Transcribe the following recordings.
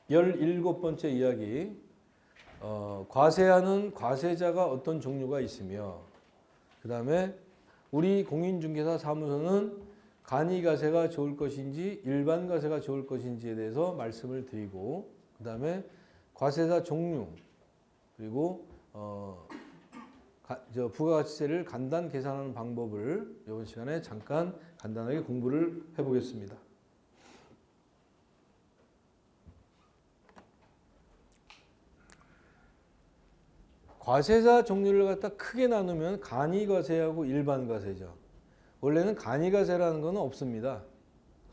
(17번째) 이야기. 과세하는 과세자가 어떤 종류가 있으며, 그 다음에 우리 공인중개사 사무소는 간이과세가 좋을 것인지 일반과세가 좋을 것인지에 대해서 말씀을 드리고, 그 다음에 과세자 종류, 그리고 부가가치세를 간단 계산하는 방법을 이번 시간에 잠깐 간단하게 공부를 해보겠습니다. 과세자 종류를 갖다 크게 나누면 간이과세하고 일반과세죠. 원래는 간이과세라는 건 없습니다.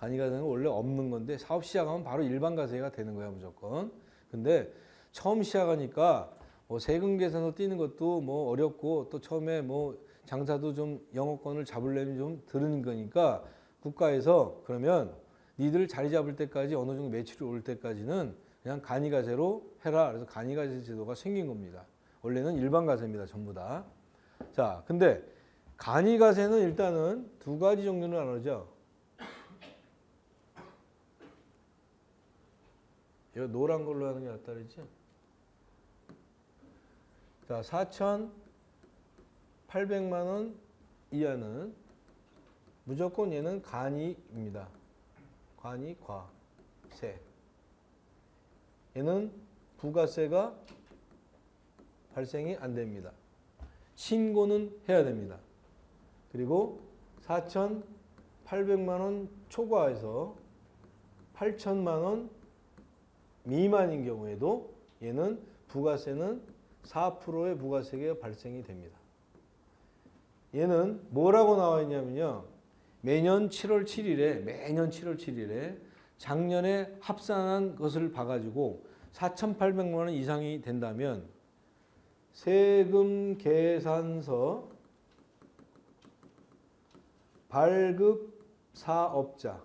간이과세는 원래 없는 건데 사업 시작하면 바로 일반과세가 되는 거야 무조건. 근데 처음 시작하니까 세금 계산서 띄는 것도 어렵고, 또 처음에 장사도 좀 영업권을 잡으려면 좀 드는 거니까 국가에서 그러면 니들 자리 잡을 때까지 어느 정도 매출이 올 때까지는 그냥 간이과세로 해라. 그래서 간이과세 제도가 생긴 겁니다. 원래는 일반과세입니다. 전부 다. 자, 근데 간이과세는 일단은 두 가지 종류로 나누죠. 이거 노란 걸로 하는 게 낫다 그랬죠. 자, 4,800만 원 이하는 무조건 얘는 간이입니다. 간이과세. 얘는 부가세가 발생이 안 됩니다. 신고는 해야 됩니다. 그리고 4,800만 원 초과해서 8,000만 원 미만인 경우에도 얘는 부가세는 4%의 부가세가 발생이 됩니다. 얘는 뭐라고 나와 있냐면요. 매년 7월 7일에 작년에 합산한 것을 봐가지고 4,800만 원 이상이 된다면 세금 계산서 발급 사업자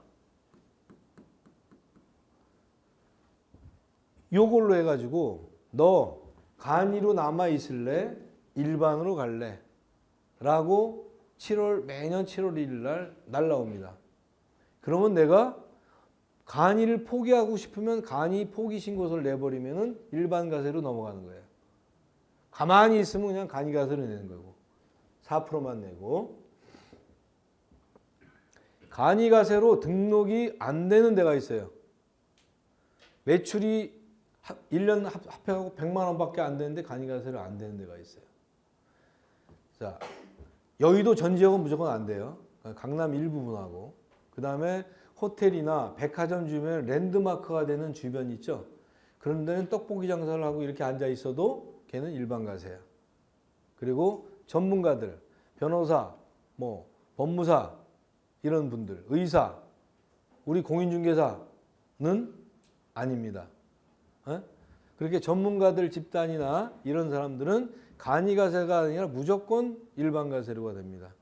요걸로 해가지고 너 간이로 남아 있을래? 일반으로 갈래? 라고 매년 7월 1일 날 날라옵니다. 그러면 내가 간이를 포기하고 싶으면 간이 포기 신고서를 내버리면은 일반과세로 넘어가는 거예요. 가만히 있으면 그냥 간이과세를 내는 거고 4%만 내고, 간이과세로 등록이 안 되는 데가 있어요. 매출이 1년 합해가고 100만 원밖에 안 되는데 간이과세를 안 되는 데가 있어요. 자, 여의도 전 지역은 무조건 안 돼요. 강남 일부분하고. 그 다음에 호텔이나 백화점 주변에 랜드마크가 되는 주변 있죠. 그런 데는 떡볶이 장사를 하고 이렇게 앉아 있어도 걔는 일반과세야. 그리고 전문가들, 변호사, 법무사 이런 분들, 의사, 우리 공인중개사는 아닙니다. 그렇게 전문가들 집단이나 이런 사람들은 간이과세가 아니라 무조건 일반과세로가 됩니다.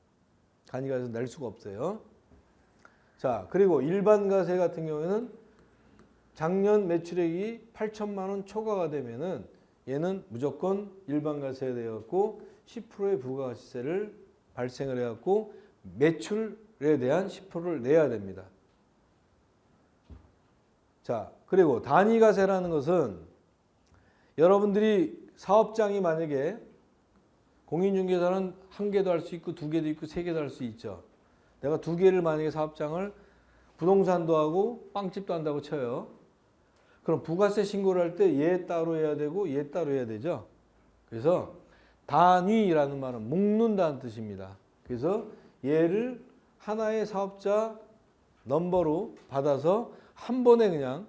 간이과세 낼 수가 없어요. 자, 그리고 일반과세 같은 경우에는 작년 매출액이 8천만 원 초과가 되면은 얘는 무조건 일반과세가 되었고 10%의 부가가치세를 발생을 해갖고 매출에 대한 10%를 내야 됩니다. 자, 그리고 단위과세라는 것은 여러분들이 사업장이 만약에 공인중개사는 1개도 할 수 있고 2개도 있고 3개도 할 수 있죠. 내가 2개를 만약에 사업장을 부동산도 하고 빵집도 한다고 쳐요. 그럼 부가세 신고를 할 때 얘 따로 해야 되고 얘 따로 해야 되죠. 그래서 단위라는 말은 묶는다는 뜻입니다. 그래서 얘를 하나의 사업자 넘버로 받아서 한 번에 그냥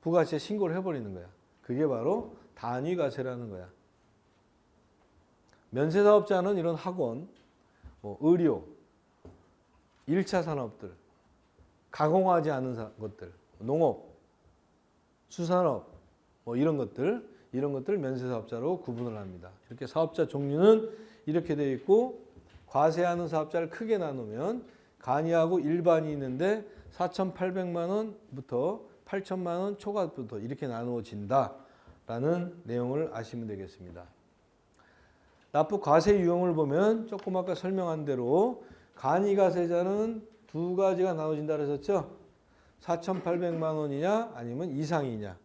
부가세 신고를 해버리는 거야. 그게 바로 단위과세라는 거야. 면세사업자는 이런 학원, 의료, 1차 산업들, 가공하지 않은 것들, 농업, 수산업 이런 것들 면세사업자로 구분을 합니다. 이렇게 사업자 종류는 이렇게 되어 있고, 과세하는 사업자를 크게 나누면 간이하고 일반이 있는데 4,800만 원부터 8천만 원 초과부터 이렇게 나누어진다라는 내용을 아시면 되겠습니다. 납부 과세 유형을 보면 조금 아까 설명한 대로 간이과세자는 두 가지가 나눠진다 그랬었죠? 4,800만 원이냐 아니면 이상이냐.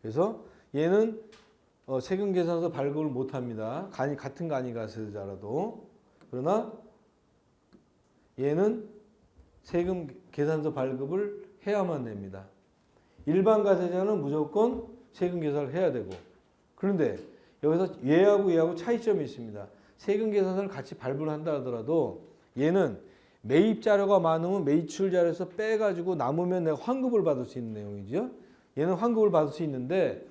그래서 얘는 세금 계산서 발급을 못합니다. 같은 간이가세자라도. 그러나 얘는 세금 계산서 발급을 해야만 됩니다. 일반 가세자는 무조건 세금 계산을 해야 되고, 그런데 여기서 얘하고 차이점이 있습니다. 세금 계산서를 같이 발부를 한다 하더라도 얘는 매입 자료가 많으면 매출 자료에서 빼가지고 남으면 내가 환급을 받을 수 있는 내용이죠. 얘는 환급을 받을 수 있는데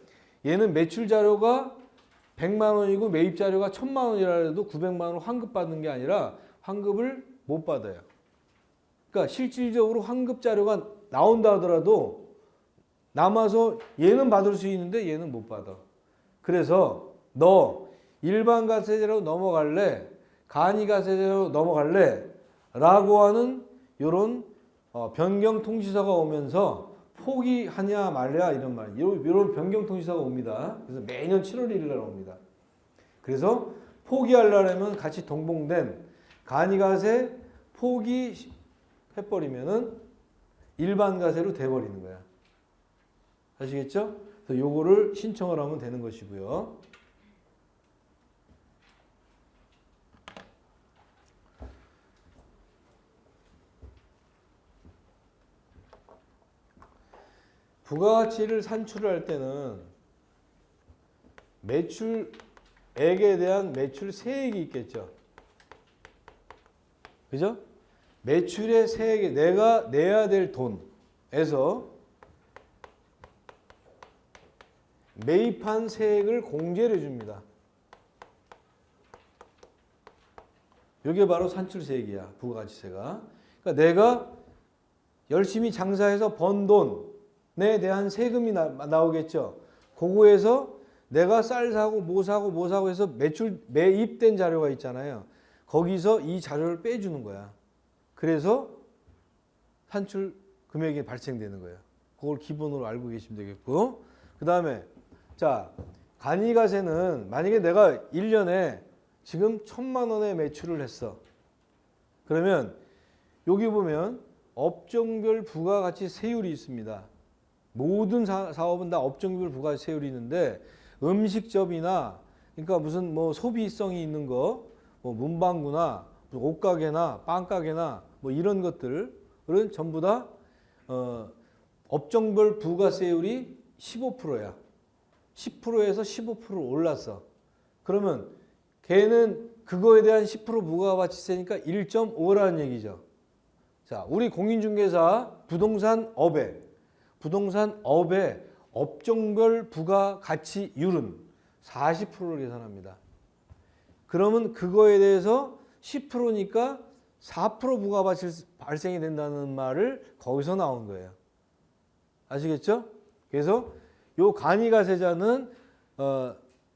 얘는 매출 자료가 100만 원이고 매입 자료가 1000만 원이라 해도 900만 원 환급 받는 게 아니라 환급을 못 받아요. 그러니까 실질적으로 환급 자료가 나온다 하더라도 남아서 얘는 받을 수 있는데 얘는 못 받아. 그래서 너 일반 가세제로 넘어갈래? 간이 가세제로 넘어갈래? 라고 하는 이런 변경 통지서가 오면서 포기하냐 말냐 이런 말, 이런 변경 통지서가 옵니다. 그래서 매년 7월 1일 날 옵니다. 그래서 포기하려면 같이 동봉된 간이가세 포기해버리면은 일반 가세로 돼버리는 거야. 아시겠죠? 그래서 요거를 신청을 하면 되는 것이고요. 부가가치를 산출할 때는 매출액에 대한 매출 세액이 있겠죠. 그죠? 매출의 세액이 내가 내야 될 돈에서 매입한 세액을 공제를 해줍니다. 이게 바로 산출세액이야, 부가가치세가. 그러니까 내가 열심히 장사해서 번 돈에 대한 세금이 나오겠죠. 그거에서 내가 쌀 사고 뭐 사고 해서 매입된 자료가 있잖아요. 거기서 이 자료를 빼주는 거야. 그래서 산출 금액이 발생되는 거예요. 그걸 기본으로 알고 계시면 되겠고, 그 다음에 자, 간이가세는 만약에 내가 1년에 지금 1000만 원의 매출을 했어. 그러면 여기 보면 업종별 부가가치 세율이 있습니다. 모든 사업은 다 업종별 부가가치 세율이 있는데 음식점이나 그러니까 무슨 뭐 소비성이 있는 거, 뭐 문방구나 옷가게나 빵가게나 뭐 이런 것들은 전부 다 업종별 부가세율이 15%야. 10%에서 15% 올랐어. 그러면 걔는 그거에 대한 10% 부가가치세니까 1.5라는 얘기죠. 자, 우리 공인중개사 부동산업의 업종별 부가가치율은 40%를 계산합니다. 그러면 그거에 대해서 10%니까 4% 부가가치 발생이 된다는 말을 거기서 나온 거예요. 아시겠죠? 그래서 요 간이가세자는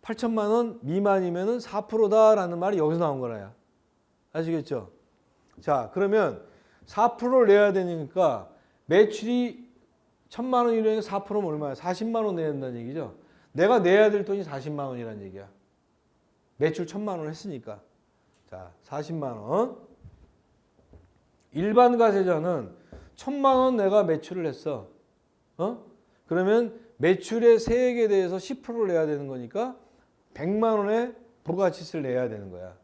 8천만 원 미만이면은 4%다라는 말이 여기서 나온 거라요. 아시겠죠? 자, 그러면 4%를 내야 되니까 매출이 1000만 원이라는 4%면 얼마야? 40만 원 내야 된다는 얘기죠. 내가 내야 될 돈이 40만 원이라는 얘기야. 매출 1000만 원 했으니까. 자, 40만 원. 일반 가세자는 1000만 원 내가 매출을 했어. 그러면 매출의 세액에 대해서 10%를 내야 되는 거니까 100만 원의 부가가치세를 내야 되는 거야.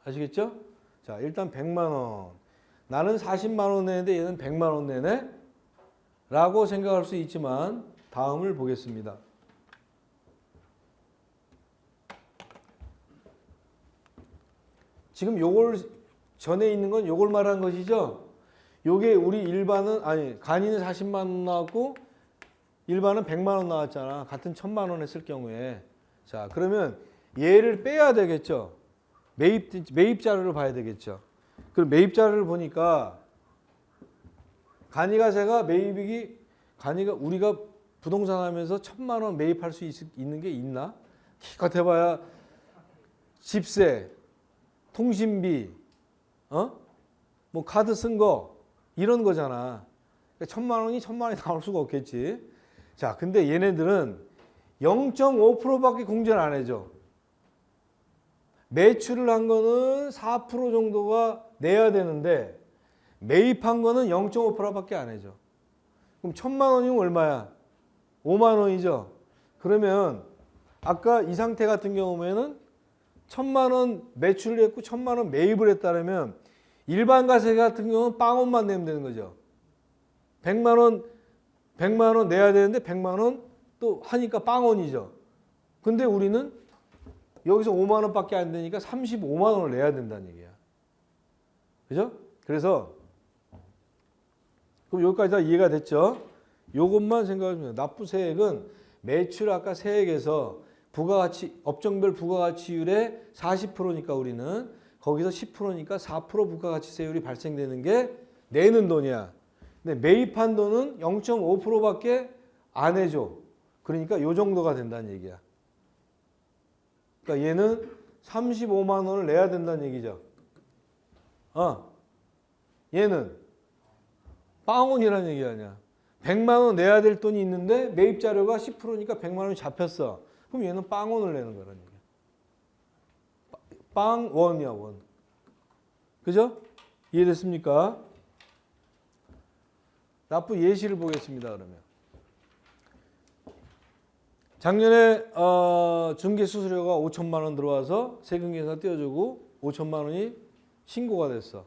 아시겠죠? 자, 일단 100만 원. 나는 40만 원 내는데 얘는 100만 원 내네? 라고 생각할 수 있지만 다음을 보겠습니다. 지금 요걸 전에 있는 건 요걸 말하는 것이죠. 요게 우리 일반은 간이는 40만 원 나왔고 일반은 100만 원 나왔잖아. 같은 1000만 원 했을 경우에. 자, 그러면 얘를 빼야 되겠죠. 매입 자료를 봐야 되겠죠. 그럼 매입 자료를 보니까 간이가세가 우리가 부동산 하면서 1000만 원 매입할 수 있는 게 있나? 기껏 해봐야 집세, 통신비, 뭐 카드 쓴 거 이런 거잖아. 그러니까 1000만 원이 나올 수가 없겠지. 자, 근데 얘네들은 0.5%밖에 공제를 안 해줘. 매출을 한 거는 4% 정도가 내야 되는데 매입한 거는 0.5%밖에 안 해줘. 그럼 1,000만 원이면 얼마야? 5만 원이죠. 그러면 아까 이 상태 같은 경우에는 1,000만 원 매출을 했고 1,000만 원 매입을 했다면 일반 가세 같은 경우는 빵원만 내면 되는 거죠. 100만 원 내야 되는데 100만 원 또 하니까 빵원이죠. 근데 우리는 여기서 5만 원밖에 안 되니까 35만 원을 내야 된다는 얘기야. 그죠? 그래서 그럼 여기까지 다 이해가 됐죠? 요것만 생각하시면 납부세액은 매출 아까 세액에서 부가가치 업종별 부가가치율의 40%니까 우리는 거기서 10%니까 4% 부가가치세율이 발생되는 게 내는 돈이야. 근데 매입한 돈은 0.5%밖에 안 해줘. 그러니까 요 정도가 된다는 얘기야. 그러니까 얘는 35만 원을 내야 된다는 얘기죠. 얘는 빵원이라는 얘기 아니야. 100만 원 내야 될 돈이 있는데 매입 자료가 10%니까 100만 원이 잡혔어. 그럼 얘는 빵원을 내는 거라는 얘기야. 빵원이야, 원. 그죠? 이해됐습니까? 납부 예시를 보겠습니다, 그러면. 작년에 중개수수료가 5천만 원 들어와서 세금계산 띄워주고 5천만 원이 신고가 됐어.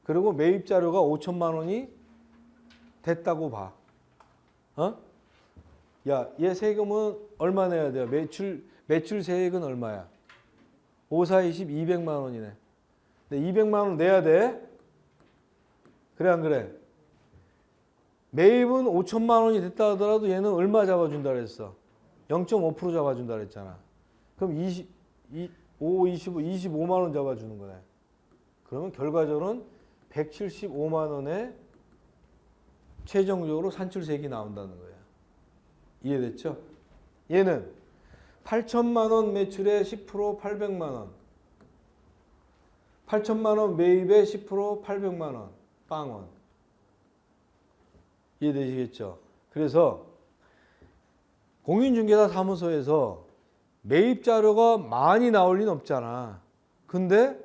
그리고 매입 자료가 5천만 원이 됐다고 봐. 야, 얘 세금은 얼마 내야 돼요? 매출 세액은 얼마야? 5, 4, 20, 200만 원이네. 근데 200만 원 내야 돼? 그래, 안 그래? 매입은 5천만 원이 됐다 하더라도 얘는 얼마 잡아준다 그랬어? 0.5% 잡아준다 그랬잖아. 그럼 5, 25, 25만 원 잡아주는 거네. 그러면 결과적으로는 175만 원에 최종적으로 산출세액이 나온다는 거야. 이해됐죠? 얘는 8천만 원 매출에 10% 800만 원. 8천만 원 매입에 10% 800만 원. 빵원. 이해되시겠죠? 그래서 공인중개사 사무소에서 매입 자료가 많이 나올 리는 없잖아. 근데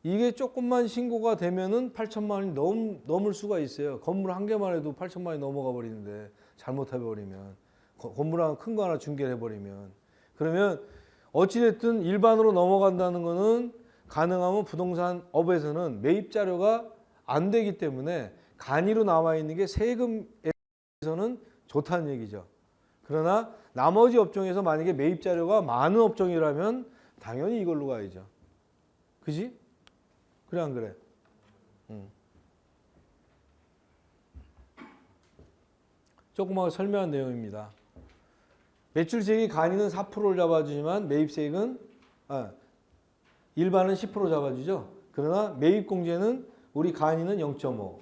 이게 조금만 신고가 되면은 8천만 원이 넘을 수가 있어요. 건물 한 개만 해도 8천만 원이 넘어가 버리는데 잘못해버리면 건물 하나 큰 거 하나 중개를 해버리면 그러면 어찌됐든 일반으로 넘어간다는 거는 가능하면 부동산 업에서는 매입 자료가 안 되기 때문에 간이로 나와 있는 게 세금에서는 좋다는 얘기죠. 그러나 나머지 업종에서 만약에 매입 자료가 많은 업종이라면 당연히 이걸로 가야죠. 그지? 그래 안 그래? 조그맣게 설명한 내용입니다. 매출세액이 간이는 4%를 잡아주지만 매입세액은 일반은 10% 잡아주죠. 그러나 매입공제는 우리 간이는 0.5,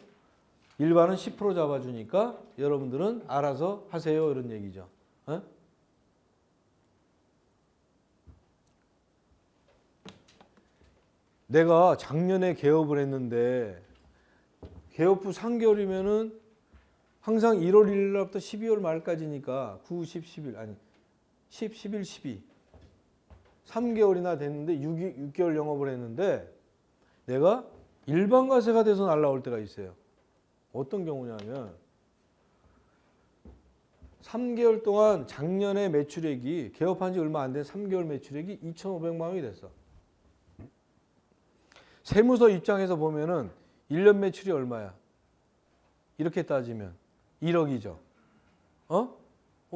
일반은 10% 잡아주니까 여러분들은 알아서 하세요 이런 얘기죠. 내가 작년에 개업을 했는데 개업 후 3개월이면은 항상 1월 1일 날부터 12월 말까지니까 9, 10, 11 아니 10, 11, 12 3개월이나 됐는데 6개월 영업을 했는데 내가 일반 과세가 돼서 날라올 때가 있어요. 어떤 경우냐면 3개월 동안 작년에 매출액이 개업한 지 얼마 안 된 3개월 매출액이 2,500만 원이 됐어. 세무서 입장에서 보면은 1년 매출이 얼마야? 이렇게 따지면 1억이죠.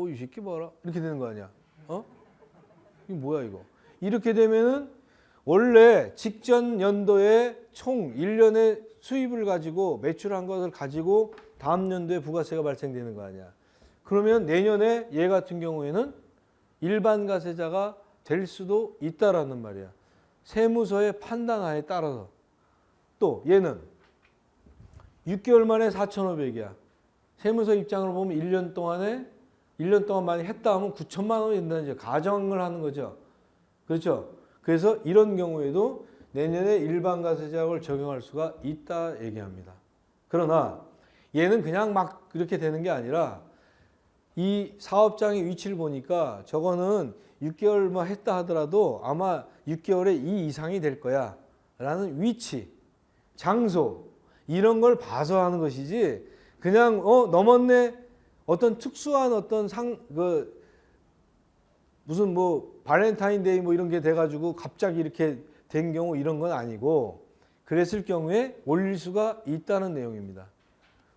이 새끼 봐라. 이렇게 되는 거 아니야? 이거 뭐야 이거? 이렇게 되면은 원래 직전 연도에 총 1년의 수입을 가지고 매출한 것을 가지고 다음 연도에 부가세가 발생되는 거 아니야. 그러면 내년에 얘 같은 경우에는 일반 가세자가 될 수도 있다라는 말이야. 세무서의 판단하에 따라서. 또 얘는 6개월 만에 4,500이야. 세무서 입장으로 보면 1년 동안 많이 했다 하면 9천만 원이 된다는 이제 가정을 하는 거죠. 그렇죠? 그래서 이런 경우에도 내년에 일반 가세자격을 적용할 수가 있다 얘기합니다. 그러나 얘는 그냥 막 그렇게 되는 게 아니라 이 사업장의 위치를 보니까 저거는 6개월만 했다 하더라도 아마 6개월에 이 이상이 될 거야 라는 위치, 장소 이런 걸 봐서 하는 것이지 그냥 넘었네 어떤 특수한 어떤 무슨 뭐 발렌타인데이 뭐 이런 게 돼가지고 갑자기 이렇게 된 경우 이런 건 아니고 그랬을 경우에 올릴 수가 있다는 내용입니다.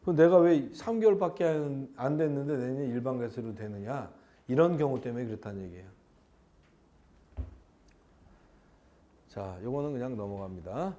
그럼 내가 왜 3개월밖에 안 됐는데 내년에 일반 과세로 되느냐 이런 경우 때문에 그렇다는 얘기예요. 자, 요거는 그냥 넘어갑니다.